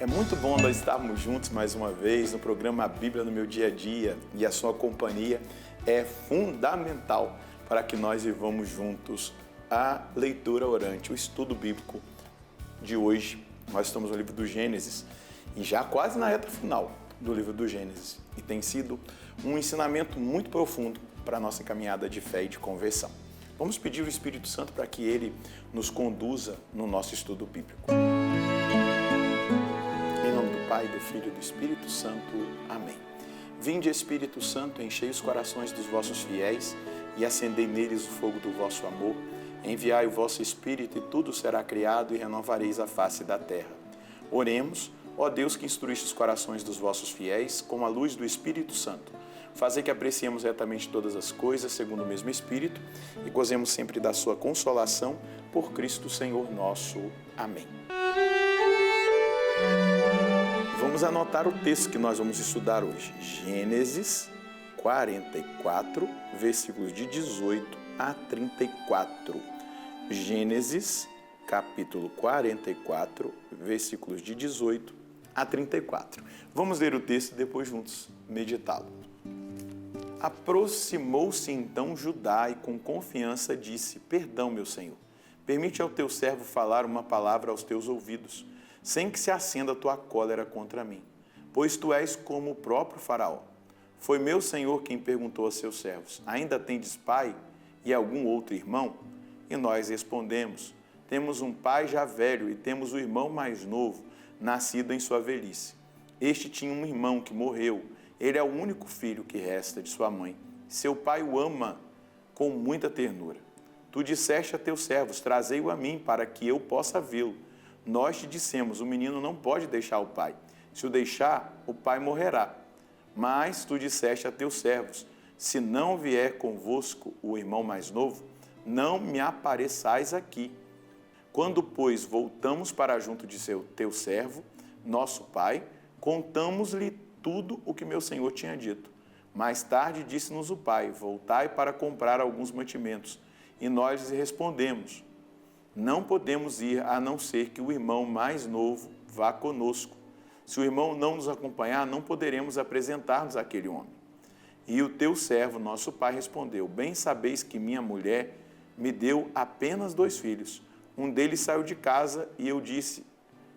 muito bom nós estarmos juntos mais uma vez no programa A Bíblia no Meu Dia a Dia, e a sua companhia é fundamental para que nós vivamos juntos a leitura orante, o estudo bíblico de hoje. Nós estamos no livro do Gênesis e já quase na reta final do livro do Gênesis, e tem sido um ensinamento muito profundo para a nossa caminhada de fé e de conversão. Vamos pedir ao Espírito Santo para que Ele nos conduza no nosso estudo bíblico. Em nome do Pai, do Filho e do Espírito Santo. Amém. Vinde, Espírito Santo, enchei os corações dos vossos fiéis e acendei neles o fogo do vosso amor. Enviai o vosso Espírito e tudo será criado e renovareis a face da terra. Oremos, ó Deus que instruíste os corações dos vossos fiéis com a luz do Espírito Santo. Fazei que apreciemos retamente todas as coisas segundo o mesmo Espírito e gozemos sempre da sua consolação por Cristo Senhor nosso. Amém. Vamos anotar o texto que nós vamos estudar hoje. Gênesis 44, versículos de 18 a 34. Gênesis, capítulo 44, versículos de 18 a 34. Vamos ler o texto e depois juntos meditá-lo. Aproximou-se então Judá e com confiança disse: Perdão, meu senhor, permite ao teu servo falar uma palavra aos teus ouvidos, sem que se acenda a tua cólera contra mim, pois tu és como o próprio Faraó. Foi meu senhor quem perguntou a seus servos: Ainda tendes pai e algum outro irmão? E nós respondemos: Temos um pai já velho e temos o irmão mais novo, nascido em sua velhice. Este tinha um irmão que morreu. Ele é o único filho que resta de sua mãe. Seu pai o ama com muita ternura. Tu disseste a teus servos: Trazei-o a mim, para que eu possa vê-lo. Nós te dissemos: O menino não pode deixar o pai. Se o deixar, o pai morrerá. Mas tu disseste a teus servos: Se não vier convosco o irmão mais novo, não me apareçais aqui. Quando, pois, voltamos para junto de teu servo, nosso pai, contamos-lhe tudo o que meu senhor tinha dito. Mais tarde disse-nos o pai: Voltai para comprar alguns mantimentos. E nós lhe respondemos: Não podemos ir a não ser que o irmão mais novo vá conosco. Se o irmão não nos acompanhar, não poderemos apresentar-nos àquele homem. E o teu servo, nosso pai, respondeu: Bem sabeis que minha mulher me deu apenas 2 filhos. Um deles saiu de casa e eu disse: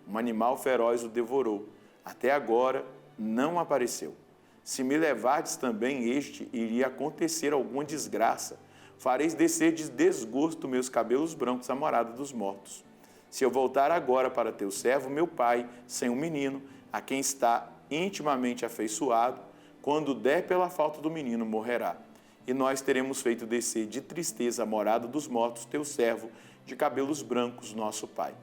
Um animal feroz o devorou. Até agora não apareceu. Se me levardes também este, iria acontecer alguma desgraça. Fareis descer de desgosto meus cabelos brancos à morada dos mortos. Se eu voltar agora para teu servo, meu pai, sem um menino, a quem está intimamente afeiçoado, quando der pela falta do menino, morrerá. E nós teremos feito descer de tristeza a morada dos mortos, teu servo, de cabelos brancos, nosso pai.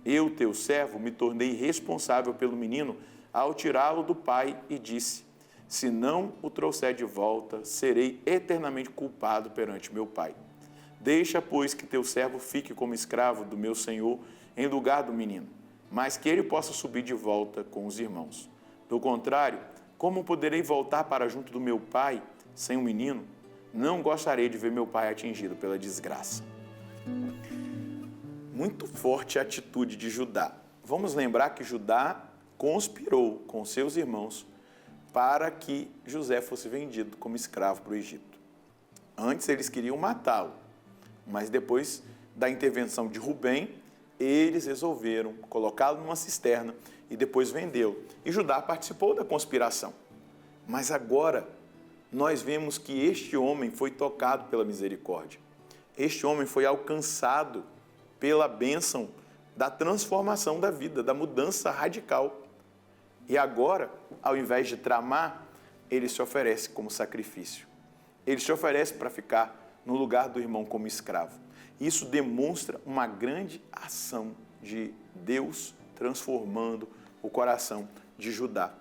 Eu, teu servo, me tornei responsável pelo menino ao tirá-lo do pai e disse: Se não o trouxer de volta, serei eternamente culpado perante meu pai. Deixa, pois, que teu servo fique como escravo do meu senhor em lugar do menino, mas que ele possa subir de volta com os irmãos. Do contrário, como poderei voltar para junto do meu pai sem um menino? Não gostarei de ver meu pai atingido pela desgraça. Muito forte a atitude de Judá. Vamos lembrar que Judá conspirou com seus irmãos para que José fosse vendido como escravo para o Egito. Antes eles queriam matá-lo, mas depois da intervenção de Rubem, eles resolveram colocá-lo numa cisterna e depois vendê-lo. E Judá participou da conspiração. Mas agora nós vemos que este homem foi tocado pela misericórdia. Este homem foi alcançado pela bênção da transformação da vida, da mudança radical. E agora, ao invés de tramar, ele se oferece como sacrifício. Ele se oferece para ficar no lugar do irmão como escravo. Isso demonstra uma grande ação de Deus transformando o coração de Judá.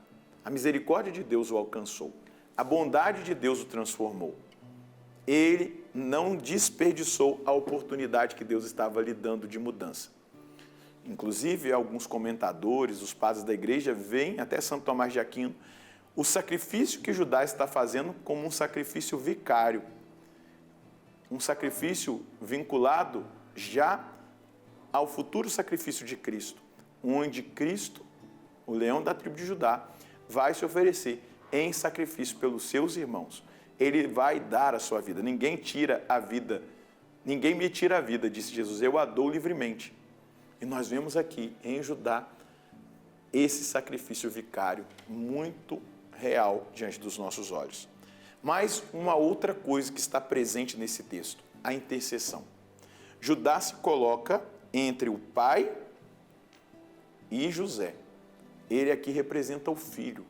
A misericórdia de Deus o alcançou. A bondade de Deus o transformou. Ele não desperdiçou a oportunidade que Deus estava lhe dando de mudança. Inclusive, alguns comentadores, os padres da igreja, veem até Santo Tomás de Aquino, o sacrifício que Judá está fazendo como um sacrifício vicário. Um sacrifício vinculado já ao futuro sacrifício de Cristo, onde Cristo o leão da tribo de Judá, vai se oferecer em sacrifício pelos seus irmãos. Ele vai dar a sua vida. Ninguém tira a vida. Ninguém me tira a vida, disse Jesus. Eu a dou livremente. E nós vemos aqui em Judá esse sacrifício vicário muito real diante dos nossos olhos. Mas uma outra coisa que está presente nesse texto, a intercessão. Judá se coloca entre o pai e José. Ele aqui representa o filho.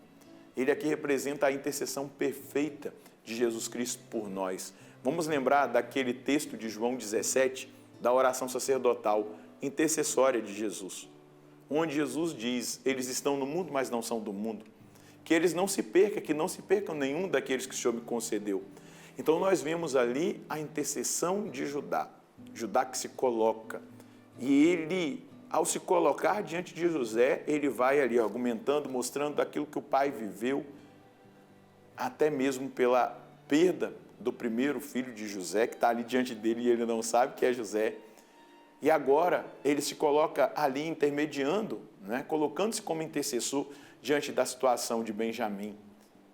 Ele aqui representa a intercessão perfeita de Jesus Cristo por nós. Vamos lembrar daquele texto de João 17, da oração sacerdotal intercessória de Jesus, onde Jesus diz, eles estão no mundo, mas não são do mundo, que eles não se percam, que não se percam nenhum daqueles que o Senhor me concedeu. Então nós vemos ali a intercessão de Judá, Judá que se coloca, e ele, ao se colocar diante de José, ele vai ali argumentando, mostrando aquilo que o pai viveu, até mesmo pela perda do primeiro filho de José, que está ali diante dele e ele não sabe que é José. E agora ele se coloca ali intermediando, né? Colocando-se como intercessor diante da situação de Benjamim.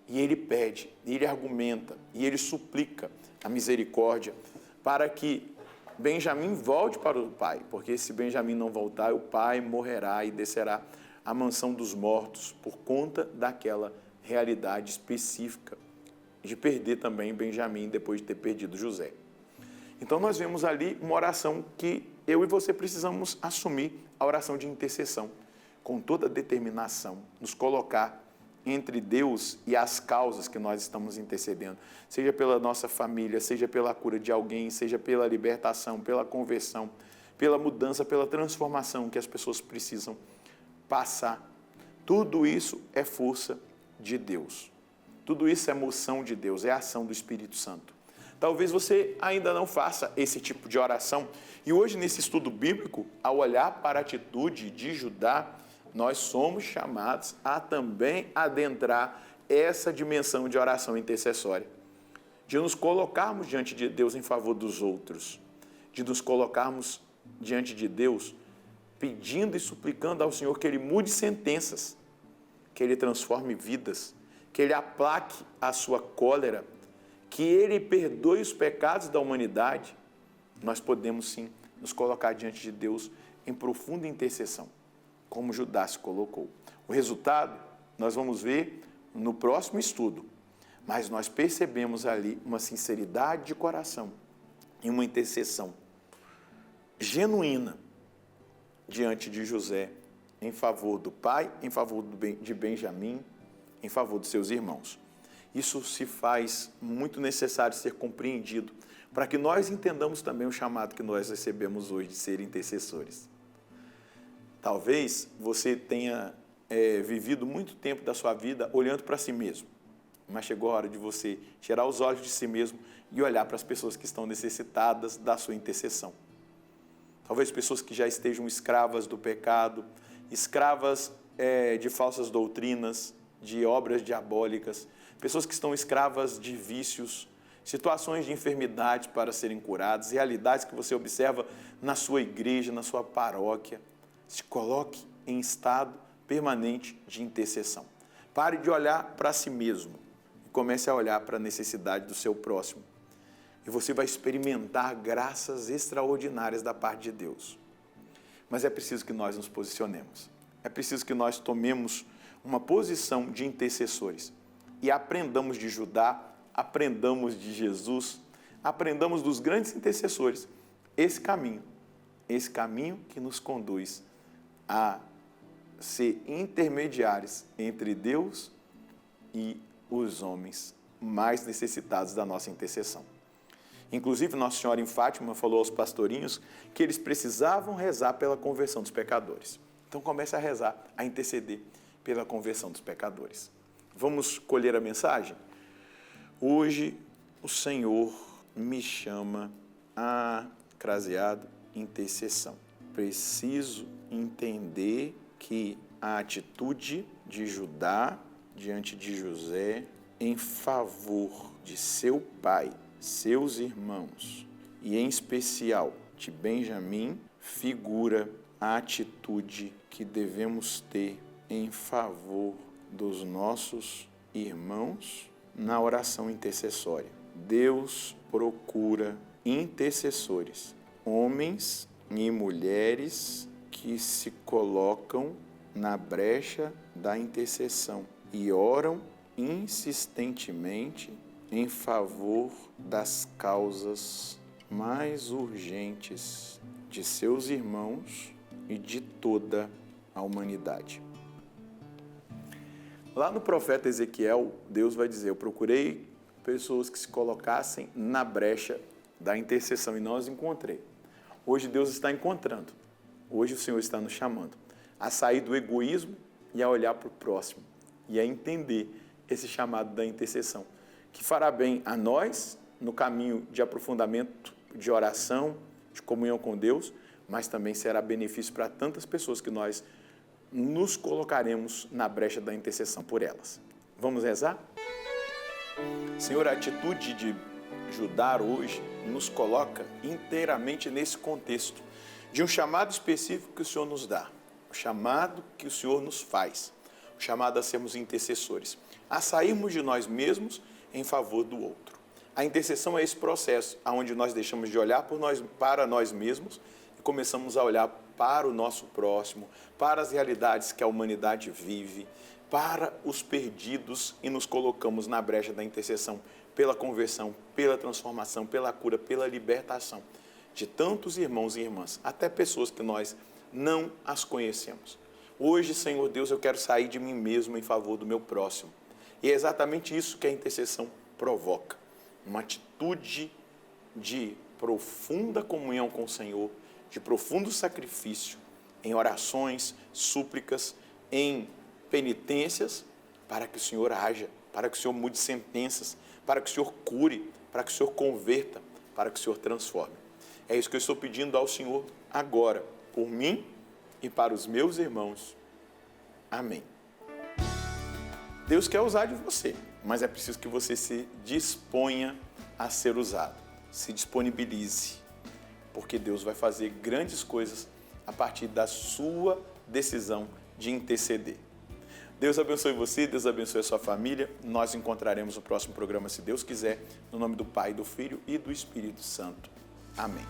E ele pede, ele argumenta, e ele suplica a misericórdia para que Benjamim volte para o pai, porque se Benjamim não voltar, o pai morrerá e descerá à mansão dos mortos por conta daquela realidade específica de perder também Benjamim depois de ter perdido José. Então nós vemos ali uma oração que eu e você precisamos assumir, a oração de intercessão, com toda a determinação, nos colocar entre Deus e as causas que nós estamos intercedendo, seja pela nossa família, seja pela cura de alguém, seja pela libertação, pela conversão, pela mudança, pela transformação que as pessoas precisam passar. Tudo isso é força de Deus. Tudo isso é moção de Deus, é ação do Espírito Santo. Talvez você ainda não faça esse tipo de oração. E hoje, nesse estudo bíblico, ao olhar para a atitude de Judá, nós somos chamados a também adentrar essa dimensão de oração intercessória. De nos colocarmos diante de Deus em favor dos outros. De nos colocarmos diante de Deus pedindo e suplicando ao Senhor que Ele mude sentenças, que Ele transforme vidas, que Ele aplaque a sua cólera, que Ele perdoe os pecados da humanidade. Nós podemos sim nos colocar diante de Deus em profunda intercessão, como Judá se colocou. O resultado nós vamos ver no próximo estudo, mas nós percebemos ali uma sinceridade de coração e uma intercessão genuína diante de José, em favor do pai, em favor de Benjamim, em favor dos seus irmãos. Isso se faz muito necessário ser compreendido para que nós entendamos também o chamado que nós recebemos hoje de ser intercessores. Talvez você tenha vivido muito tempo da sua vida olhando para si mesmo, mas chegou a hora de você tirar os olhos de si mesmo e olhar para as pessoas que estão necessitadas da sua intercessão. Talvez pessoas que já estejam escravas do pecado, escravas de falsas doutrinas, de obras diabólicas, pessoas que estão escravas de vícios, situações de enfermidade para serem curadas, realidades que você observa na sua igreja, na sua paróquia. Se coloque em estado permanente de intercessão. Pare de olhar para si mesmo e comece a olhar para a necessidade do seu próximo. E você vai experimentar graças extraordinárias da parte de Deus. Mas é preciso que nós nos posicionemos. É preciso que nós tomemos uma posição de intercessores e aprendamos de Judá, aprendamos de Jesus, aprendamos dos grandes intercessores esse caminho que nos conduz a ser intermediários entre Deus e os homens mais necessitados da nossa intercessão. Inclusive, Nossa Senhora em Fátima falou aos pastorinhos que eles precisavam rezar pela conversão dos pecadores. Então comece a rezar, a interceder pela conversão dos pecadores. Vamos colher a mensagem? Hoje o Senhor me chama a, craseado, intercessão. Preciso entender que a atitude de Judá diante de José em favor de seu pai, seus irmãos e em especial de Benjamim figura a atitude que devemos ter em favor dos nossos irmãos na oração intercessória. Deus procura intercessores, homens e mulheres que se colocam na brecha da intercessão e oram insistentemente em favor das causas mais urgentes de seus irmãos e de toda a humanidade. Lá no profeta Ezequiel, Deus vai dizer: eu procurei pessoas que se colocassem na brecha da intercessão e não as encontrei. Hoje Deus está encontrando. Hoje o Senhor está nos chamando a sair do egoísmo e a olhar para o próximo e a entender esse chamado da intercessão, que fará bem a nós no caminho de aprofundamento, de oração, de comunhão com Deus, mas também será benefício para tantas pessoas que nós nos colocaremos na brecha da intercessão por elas. Vamos rezar? Senhor, a atitude de ajudar hoje nos coloca inteiramente nesse contexto de um chamado específico que o Senhor nos dá, o chamado que o Senhor nos faz, o chamado a sermos intercessores, a sairmos de nós mesmos em favor do outro. A intercessão é esse processo onde nós deixamos de olhar para nós mesmos e começamos a olhar para o nosso próximo, para as realidades que a humanidade vive, para os perdidos e nos colocamos na brecha da intercessão pela conversão, pela transformação, pela cura, pela libertação de tantos irmãos e irmãs, até pessoas que nós não as conhecemos. Hoje, Senhor Deus, eu quero sair de mim mesmo em favor do meu próximo. E é exatamente isso que a intercessão provoca. Uma atitude de profunda comunhão com o Senhor, de profundo sacrifício, em orações, súplicas, em penitências, para que o Senhor haja, para que o Senhor mude sentenças, para que o Senhor cure, para que o Senhor converta, para que o Senhor transforme. É isso que eu estou pedindo ao Senhor agora, por mim e para os meus irmãos. Amém. Deus quer usar de você, mas é preciso que você se disponha a ser usado. Se disponibilize, porque Deus vai fazer grandes coisas a partir da sua decisão de interceder. Deus abençoe você, Deus abençoe a sua família. Nós nos encontraremos no próximo programa, se Deus quiser, no nome do Pai, do Filho e do Espírito Santo. Amém.